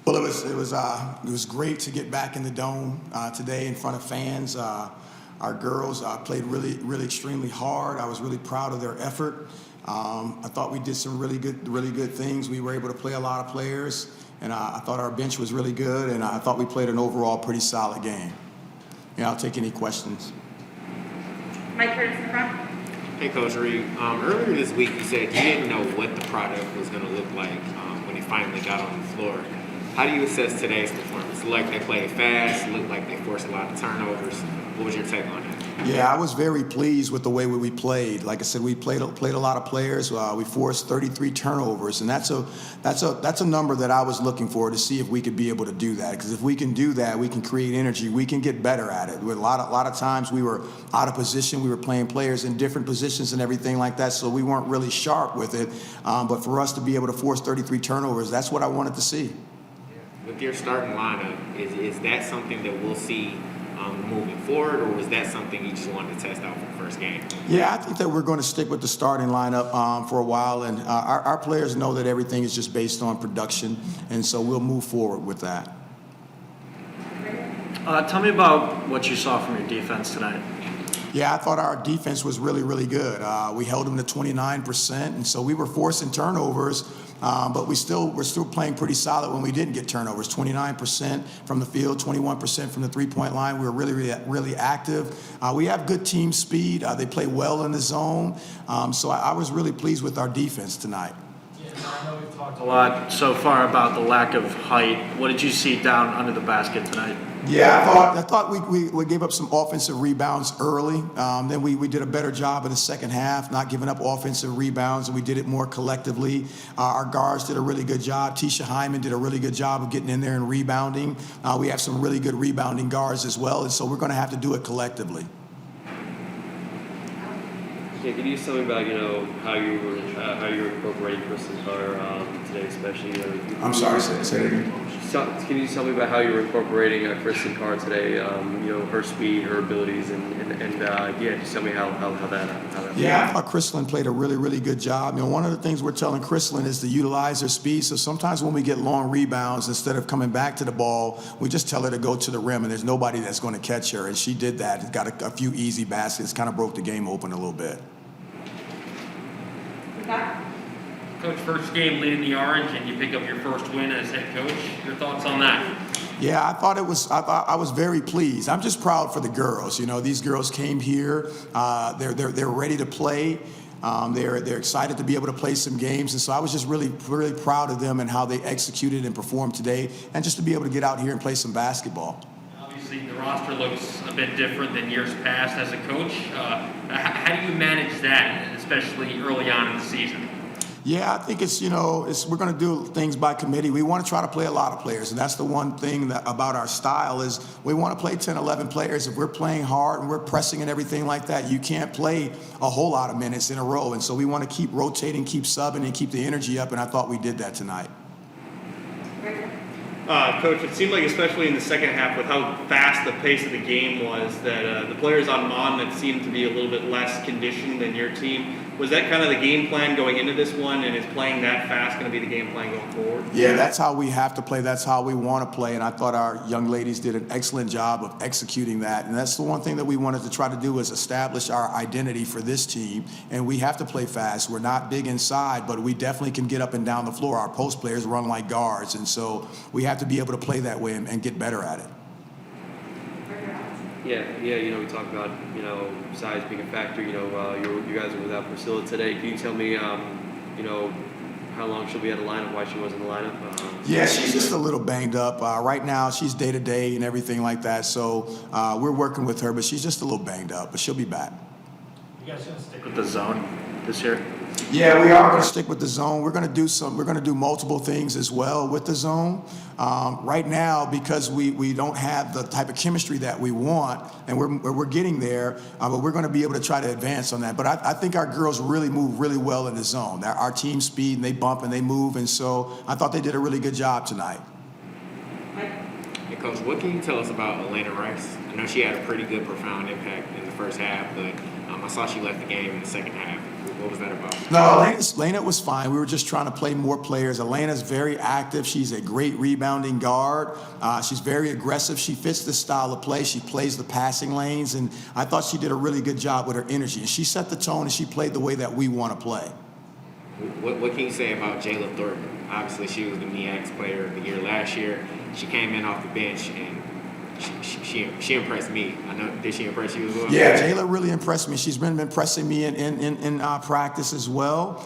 Well, it was great to get back in the dome today in front of fans. Our girls played really extremely hard. I was really proud of their effort. I thought we did some really good things. We were able to play a lot of players, and I thought our bench was really good, and I thought we played an overall pretty solid game. Yeah, I'll take any questions. Mike Curtis in front. Hey, Coach Reed. Earlier this week, you said you didn't know what the product was going to look like when it finally got on the floor. How do you assess today's performance? It looked like they played fast. It looked like they forced a lot of turnovers. What was your take on that? Yeah, I was very pleased with the way we played. Like I said, we played a lot of players. We forced 33 turnovers, and that's a number that I was looking for to see if we could be able to do that. Because if we can do that, we can create energy. We can get better at it. With a lot of times we were out of position. We were playing players in different positions and everything like that, so we weren't really sharp with it. But for us to be able to force 33 turnovers, that's what I wanted to see. With your starting lineup, is that something that we'll see moving forward, or was that something you just wanted to test out for the first game? Yeah, I think that we're going to stick with the starting lineup for a while, and our players know that everything is just based on production, and so we'll move forward with that. Tell me about what you saw from your defense tonight. Yeah, I thought our defense was really good. We held them to 29%, and so we were forcing turnovers, but we're still playing pretty solid when we didn't get turnovers. 29% from the field, 21% from the three-point line. We were really active. We have good team speed. They play well in the zone, so I was really pleased with our defense tonight. I know we've talked a lot so far about the lack of height. What did you see down under the basket tonight? Yeah, I thought we gave up some offensive rebounds early. Then we did a better job in the second half, not giving up offensive rebounds, and we did it more collectively. Our guards did a really good job. Tisha Hyman did a really good job of getting in there and rebounding. We have some really good rebounding guards as well, and so we're going to have to do it collectively. Yeah, can you tell me about how you were incorporating Kristen Carter today, especially? I'm sorry, say it again. Can you tell me about how you were incorporating Kristen Carter today? Her speed, her abilities, and just tell me how that. Yeah, I thought Kristlyn played a really good job. One of the things we're telling Kristlyn is to utilize her speed. So sometimes when we get long rebounds, instead of coming back to the ball, we just tell her to go to the rim, and there's nobody that's going to catch her. And she did that. Got a few easy baskets, kind of broke the game open a little bit. Coach, first game leading the Orange, and you pick up your first win as head coach. Your thoughts on that? Yeah, I was very pleased. I'm just proud for the girls. These girls came here. They're ready to play. They're excited to be able to play some games, and so I was just really proud of them and how they executed and performed today, and just to be able to get out here and play some basketball. Obviously, the roster looks a bit different than years past as a coach. How do you manage that, especially early on in the season? Yeah, I think we're going to do things by committee. We want to try to play a lot of players, and that's the one thing about our style is we want to play 10, 11 players. If we're playing hard and we're pressing and everything like that, you can't play a whole lot of minutes in a row, and so we want to keep rotating, keep subbing, and keep the energy up, and I thought we did that tonight. Coach, it seemed like, especially in the second half, with how fast the pace of the game was, that the players on Monmouth seemed to be a little bit less conditioned than your team. Was that kind of the game plan going into this one, and is playing that fast going to be the game plan going forward? Yeah, that's how we have to play. That's how we want to play, and I thought our young ladies did an excellent job of executing that, and that's the one thing that we wanted to try to do is establish our identity for this team, and we have to play fast. We're not big inside, but we definitely can get up and down the floor. Our post players run like guards, and so we have to be able to play that way and get better at it. Yeah. We talked about size being a factor. You guys are without Priscilla today. Can you tell me how long she'll be out of the lineup? Why she wasn't in the lineup? Yeah, she's just a little banged up. Right now, she's day to day and everything like that. So we're working with her, but she's just a little banged up. But she'll be back. You guys gonna stick with the zone this year? Yeah, we are going to stick with the zone. We're going to do multiple things as well with the zone. Right now, because we don't have the type of chemistry that we want, and we're getting there, but we're going to be able to try to advance on that. But I think our girls really move really well in the zone. Our team speed, and they bump and they move, and so I thought they did a really good job tonight. Hey, Coach, what can you tell us about Elena Rice? I know she had a pretty good, profound impact in the first half, but I saw she left the game in the second half. What was that about? No, Lena was fine. We were just trying to play more players. Elena's very active. She's a great rebounding guard. She's very aggressive. She fits the style of play. She plays the passing lanes, and I thought she did a really good job with her energy. And she set the tone, and she played the way that we want to play. What can you say about Jayla Thornton? Obviously, she was the MEAX player of the year last year. She came in off the bench, and she impressed me. I know, did she impress you as well? Yeah, Jayla really impressed me. She's been impressing me in practice as well.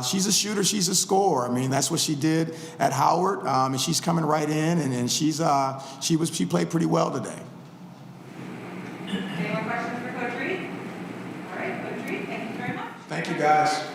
She's a shooter. She's a scorer. I mean, that's what she did at Howard, and she's coming right in, and she played pretty well today. Any more questions for Coach Read? All right, Coach Read, thank you very much. Thank you, guys.